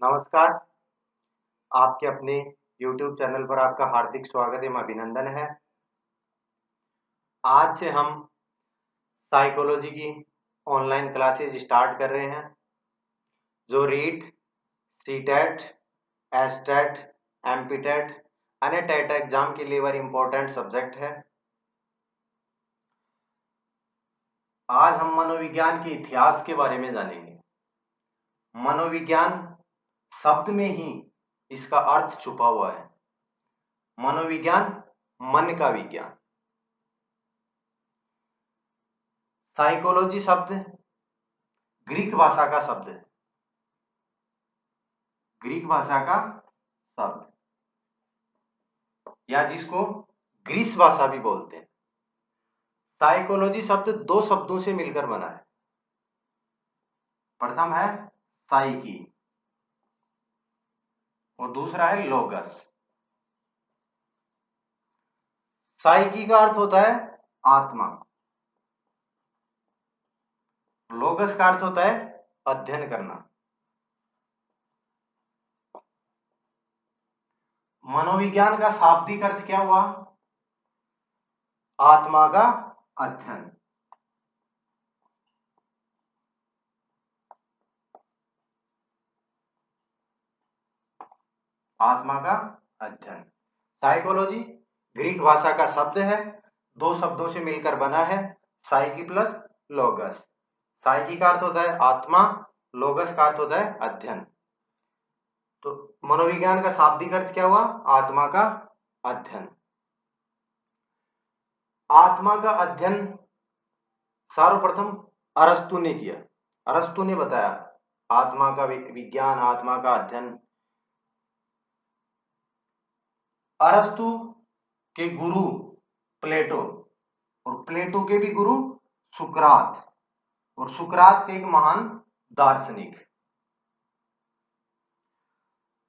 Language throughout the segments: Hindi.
नमस्कार, आपके अपने YouTube चैनल पर आपका हार्दिक स्वागत एवं अभिनंदन है। आज से हम साइकोलॉजी की ऑनलाइन क्लासेज स्टार्ट कर रहे हैं, जो रीट, सीटेट, एसटेट, एमपीटेट, अन्य टेट एग्जाम के लिए वेरी इंपॉर्टेंट सब्जेक्ट है। आज हम मनोविज्ञान के इतिहास के बारे में जानेंगे। मनोविज्ञान शब्द में ही इसका अर्थ छुपा हुआ है। मनोविज्ञान मन का विज्ञान। साइकोलॉजी शब्द ग्रीक भाषा का शब्द है। ग्रीक भाषा का शब्द या जिसको ग्रीस भाषा भी बोलते हैं। साइकोलॉजी शब्द दो शब्दों से मिलकर बना है। प्रथम है साइकी और दूसरा है लोगस। साइकी का अर्थ होता है आत्मा, लोगस का अर्थ होता है अध्ययन करना। मनोविज्ञान का शाब्दिक अर्थ क्या हुआ? आत्मा का अध्ययन। आत्मा का अध्ययन। साइकोलॉजी ग्रीक भाषा का शब्द है, दो शब्दों से मिलकर बना है, साइकी प्लस लोगस। साइकी का अर्थ होता है आत्मा, लोगस का अर्थ होता है अध्ययन। तो मनोविज्ञान का शाब्दिक अर्थ क्या हुआ? आत्मा का अध्ययन। आत्मा का अध्ययन सर्वप्रथम अरस्तु ने किया। अरस्तु ने बताया आत्मा का विज्ञान, आत्मा का अध्ययन। अरस्तु के गुरु प्लेटो और प्लेटो के भी गुरु सुकरात, और सुकरात के एक महान दार्शनिक।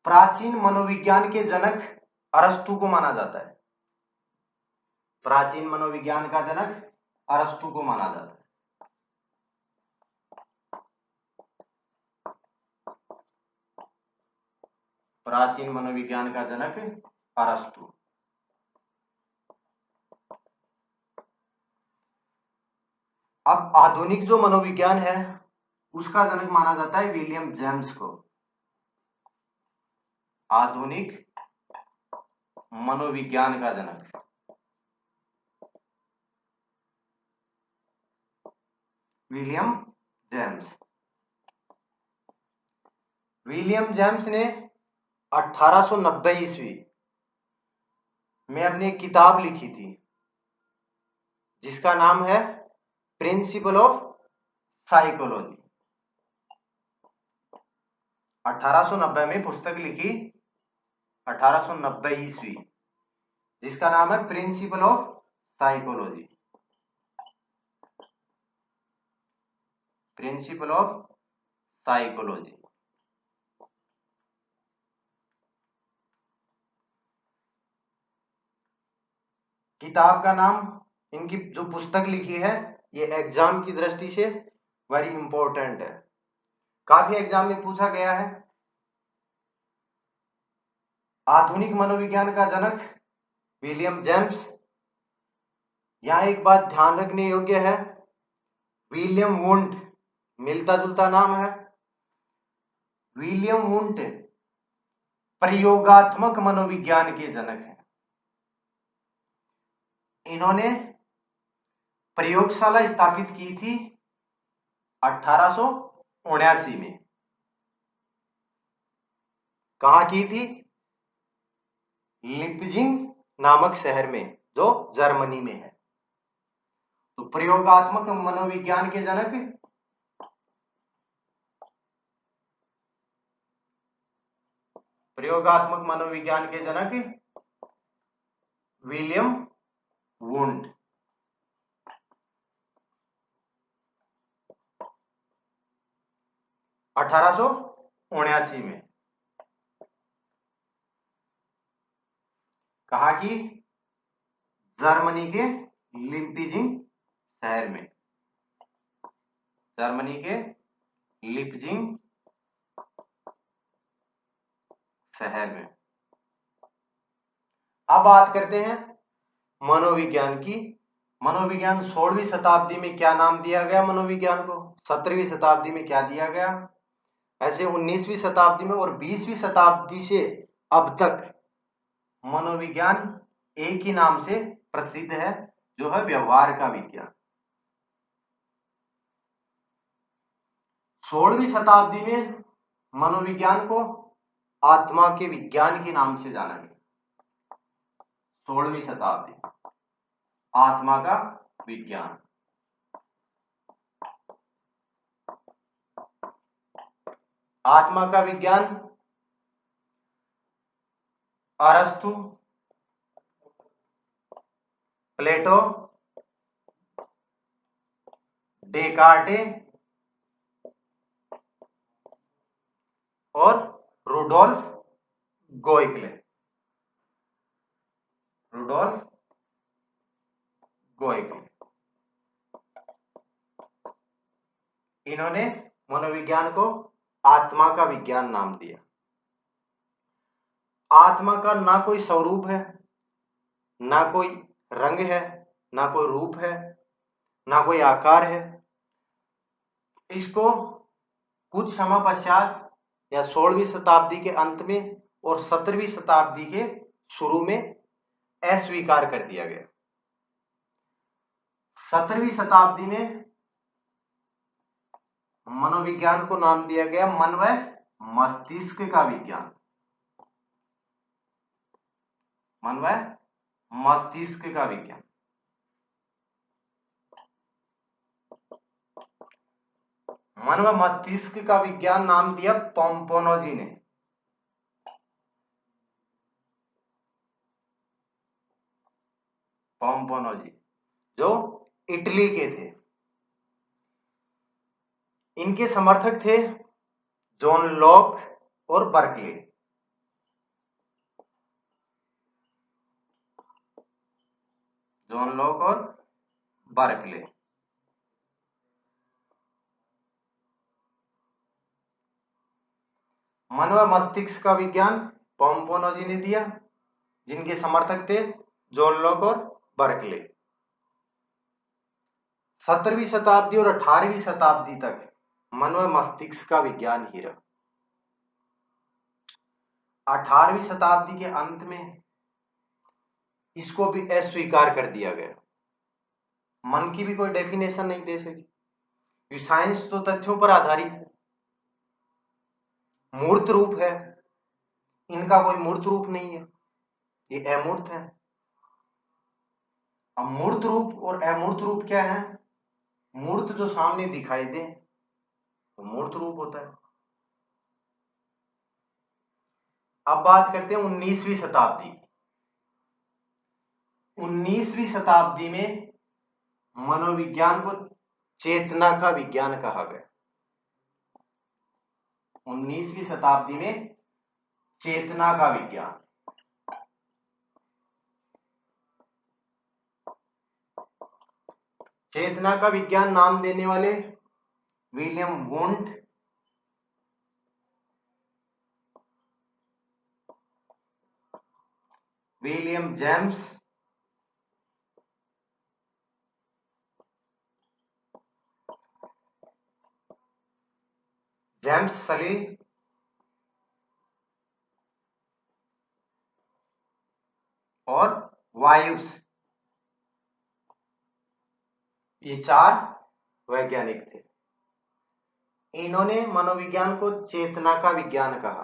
प्राचीन मनोविज्ञान के जनक अरस्तु को माना जाता है। प्राचीन मनोविज्ञान का जनक अरस्तु को माना जाता है। प्राचीन मनोविज्ञान का जनक अरस्तु। अब आधुनिक जो मनोविज्ञान है उसका जनक माना जाता है विलियम जेम्स को। आधुनिक मनोविज्ञान का जनक विलियम जेम्स। विलियम जेम्स ने 1890 ईस्वी में अपनी एक किताब लिखी थी जिसका नाम है प्रिंसिपल ऑफ साइकोलॉजी। 1890 में पुस्तक लिखी, 1890 ईस्वी, जिसका नाम है principle of psychology. Principle of psychology. किताब का नाम, इनकी जो पुस्तक लिखी है ये एग्जाम की दृष्टि से वेरी इंपॉर्टेंट है, काफी एग्जाम में पूछा गया है। आधुनिक मनोविज्ञान का जनक विलियम जेम्स। यहां एक बात ध्यान रखने योग्य है, विलियम वुंट मिलता जुलता नाम है। विलियम वुंट प्रयोगात्मक मनोविज्ञान के जनक हैं। इन्होंने प्रयोगशाला स्थापित की थी 1879 में। कहां की थी? लिप्जिंग नामक शहर में, जो जर्मनी में है। तो प्रयोगात्मक मनोविज्ञान के जनक विलियम वुंट। 1879 में। कहा कि जर्मनी के लिप्जिंग शहर में। जर्मनी के लिप्जिंग शहर में। अब बात करते हैं मनोविज्ञान की। मनोविज्ञान 16वीं शताब्दी में क्या नाम दिया गया मनोविज्ञान को, 17वीं शताब्दी में क्या दिया गया, ऐसे 19वीं शताब्दी में और 20वीं शताब्दी से अब तक मनोविज्ञान एक ही नाम से प्रसिद्ध है, जो है व्यवहार का विज्ञान। 16वीं शताब्दी में मनोविज्ञान को आत्मा के विज्ञान के नाम से जाना गया। 16वीं शताब्दी आत्मा का विज्ञान। आत्मा का विज्ञान अरस्तु, प्लेटो, डेकार्टे और रुडोल्फ गोइकले। रुडोल्फ गोइकले, इन्होंने मनोविज्ञान को आत्मा का विज्ञान नाम दिया। आत्मा का ना कोई स्वरूप है, ना कोई रंग है, ना कोई रूप है, ना कोई आकार है। इसको कुछ समय पश्चात या 16वीं शताब्दी के अंत में और 17वीं शताब्दी के शुरू में अस्वीकार कर दिया गया। 17वीं शताब्दी में मनोविज्ञान को नाम दिया गया मन व मस्तिष्क का विज्ञान। मन व मस्तिष्क का विज्ञान। मन व मस्तिष्क का विज्ञान नाम दिया पोम्पोनोजी ने। पोम्पोनोजी जो इटली के थे। इनके समर्थक थे जॉन लॉक और बर्कले। जॉन लॉक और बर्कले। मन व मस्तिष्क का विज्ञान पोम्पोनोजी ने दिया, जिनके समर्थक थे जॉन लॉक और बर्कले। 17वीं शताब्दी और 18वीं शताब्दी तक मन व मस्तिष्क का विज्ञान ही रहा। 18वीं शताब्दी के अंत में इसको भी अस्वीकार कर दिया गया। मन की भी कोई डेफिनेशन नहीं दे सकी। साइंस तो तथ्यों पर आधारित है, मूर्त रूप है, इनका कोई मूर्त रूप नहीं है, ये अमूर्त है। अब मूर्त रूप और अमूर्त रूप क्या है? मूर्त जो सामने दिखाई दे तो मूर्त रूप होता है। अब बात करते हैं 19वीं शताब्दी। 19वीं शताब्दी में मनोविज्ञान को चेतना का विज्ञान कहा गया। 19वीं शताब्दी में चेतना का विज्ञान। चेतना का विज्ञान नाम देने वाले William Wundt, William James, James सली और वायुस, ये 4 वैज्ञानिक थे। इन्होंने मनोविज्ञान को चेतना का विज्ञान कहा।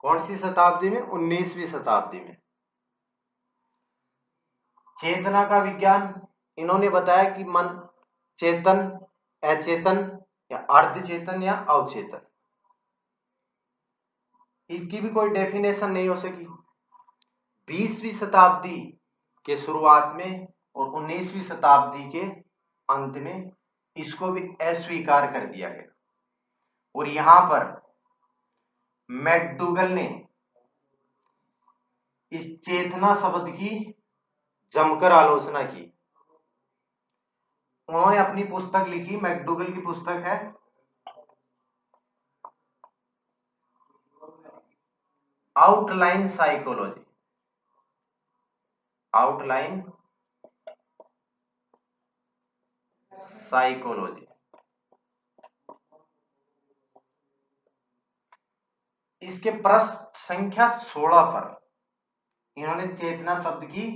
कौन सी शताब्दी में? 19वीं शताब्दी में। चेतना का विज्ञान इन्होंने बताया कि मन चेतन, अचेतन या अर्धचेतन या अवचेतन, इसकी भी कोई डेफिनेशन नहीं हो सकी। 20वीं शताब्दी के शुरुआत में और 19वीं शताब्दी के अंत में इसको भी अस्वीकार कर दिया गया। और यहां पर मैकडूगल ने इस चेतना शब्द की जमकर आलोचना की। उन्होंने अपनी पुस्तक लिखी, मैकडूगल की पुस्तक है आउटलाइन साइकोलॉजी, आउटलाइन साइकोलॉजी। इसके पृष्ठ संख्या 16 पर इन्होंने चेतना शब्द की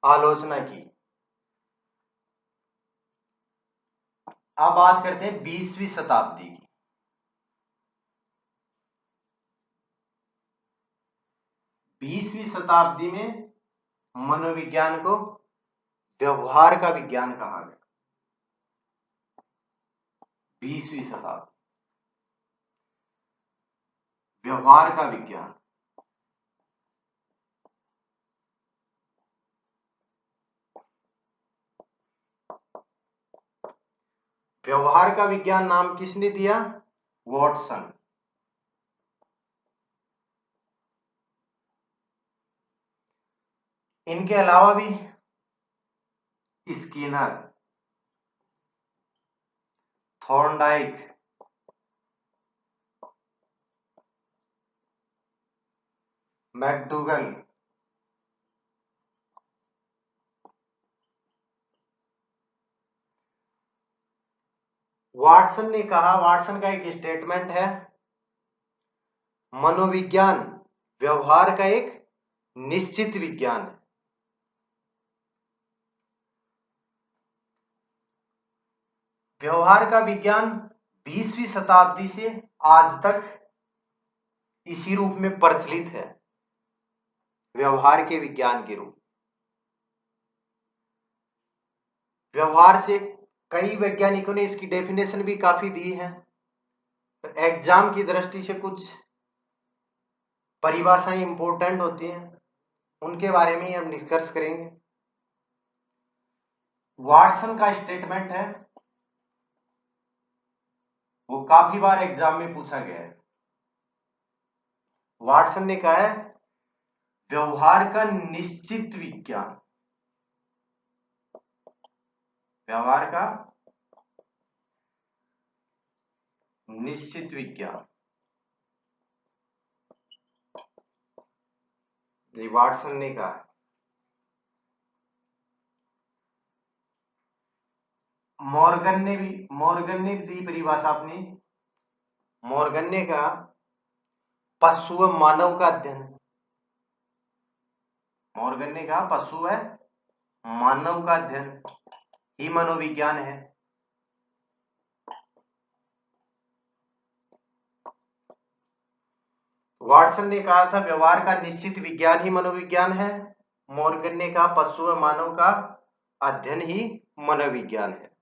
आलोचना की। अब बात करते हैं 20वीं शताब्दी की। 20वीं शताब्दी में मनोविज्ञान को व्यवहार का विज्ञान कहा गया। 20वीं शताब्दी व्यवहार का विज्ञान। व्यवहार का विज्ञान नाम किसने दिया? वॉटसन। इनके अलावा भी स्किनर, थॉर्नडाइक, मैकडूगल, वाटसन ने कहा, वाटसन का एक स्टेटमेंट है, मनोविज्ञान व्यवहार का एक निश्चित विज्ञान है। व्यवहार का विज्ञान 20वीं शताब्दी से आज तक इसी रूप में प्रचलित है, व्यवहार के विज्ञान के रूप। व्यवहार से कई वैज्ञानिकों ने इसकी डेफिनेशन भी काफी दी है। तो एग्जाम की दृष्टि से कुछ परिभाषाएं इंपॉर्टेंट होती हैं, उनके बारे में हम डिस्कस करेंगे। वाटसन का स्टेटमेंट है, वो काफी बार एग्जाम में पूछा गया है। वाटसन ने कहा है, व्यवहार का निश्चित विज्ञान, व्यवहार का निश्चित विज्ञान, ये वाटसन ने कहा। मॉर्गन ने भी दी परिभाषा अपनी। मॉर्गन ने कहा, पशु व मानव का अध्ययन। मॉर्गन ने कहा, पशु व मानव का अध्ययन ही मनोविज्ञान है। वाटसन ने कहा था, व्यवहार का निश्चित विज्ञान ही मनोविज्ञान है। मॉर्गन ने कहा, पशु व मानव का अध्ययन ही मनोविज्ञान है।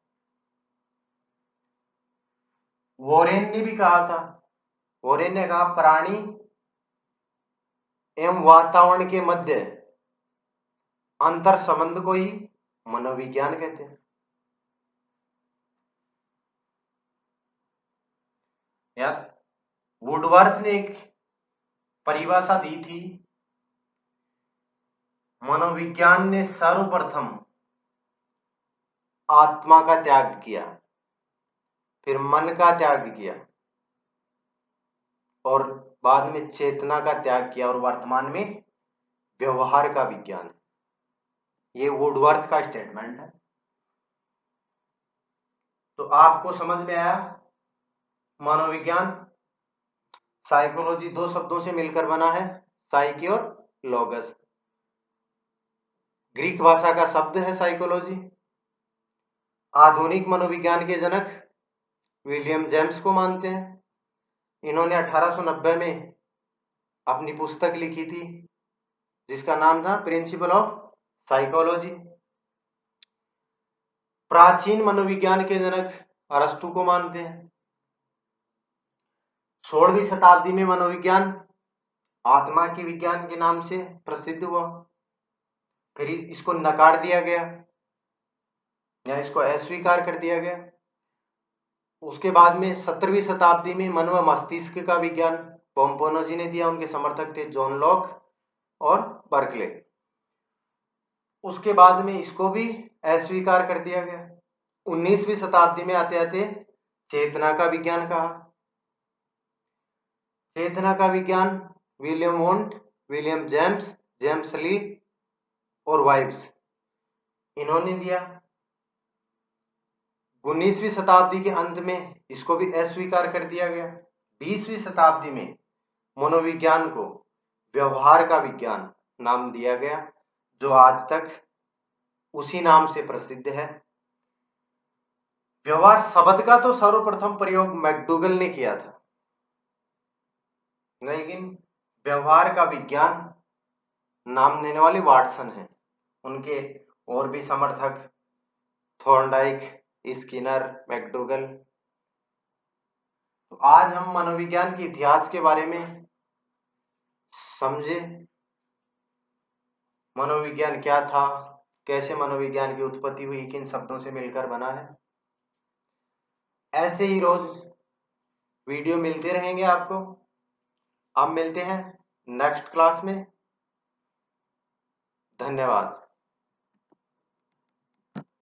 वॉरेन ने भी कहा था, वॉरेन ने कहा, प्राणी एवं वातावरण के मध्य अंतर संबंध को ही मनोविज्ञान कहते हैं। यार, वुडवर्थ ने एक परिभाषा दी थी, मनोविज्ञान ने सर्वप्रथम आत्मा का त्याग किया, फिर मन का त्याग किया और बाद में चेतना का त्याग किया, और वर्तमान में व्यवहार का विज्ञान है। ये वुडवर्थ का स्टेटमेंट है। तो आपको समझ में आया, मनोविज्ञान साइकोलॉजी दो शब्दों से मिलकर बना है, साइकी और लॉगस। ग्रीक भाषा का शब्द है साइकोलॉजी। आधुनिक मनोविज्ञान के जनक विलियम जेम्स को मानते हैं। इन्होंने 1890 में अपनी पुस्तक लिखी थी, जिसका नाम था प्रिंसिपल ऑफ साइकोलॉजी। प्राचीन मनोविज्ञान के जनक अरस्तु को मानते हैं। 16वीं शताब्दी में मनोविज्ञान आत्मा के विज्ञान के नाम से प्रसिद्ध हुआ, फिर इसको नकार दिया गया या इसको अस्वीकार कर दिया गया। उसके बाद में 17वीं शताब्दी में मन व मस्तिष्क का विज्ञान पोम्पोनोजी ने दिया, उनके समर्थक थे जॉन लॉक और बर्कले। उसके बाद में इसको भी अस्वीकार कर दिया गया। 19वीं शताब्दी में आते आते चेतना का विज्ञान कहा। चेतना का विज्ञान William Wundt, William James, James ली और वाइब्स, इन्होंने दिया। 19वीं शताब्दी के अंत में इसको भी अस्वीकार कर दिया गया। 20वीं शताब्दी में मनोविज्ञान को व्यवहार का विज्ञान नाम दिया गया, जो आज तक उसी नाम से प्रसिद्ध है। व्यवहार शब्द का तो सर्वप्रथम प्रयोग मैकडूगल ने किया था, लेकिन व्यवहार का विज्ञान नाम देने वाले वाटसन हैं। उनके और भी समर्थक थॉर्नडाइक, स्किनर, मैकडूगल। तो आज हम मनोविज्ञान के इतिहास के बारे में समझे। मनोविज्ञान क्या था, कैसे मनोविज्ञान की उत्पत्ति हुई, किन शब्दों से मिलकर बना है। ऐसे ही रोज वीडियो मिलते रहेंगे आपको। अब मिलते हैं नेक्स्ट क्लास में। धन्यवाद।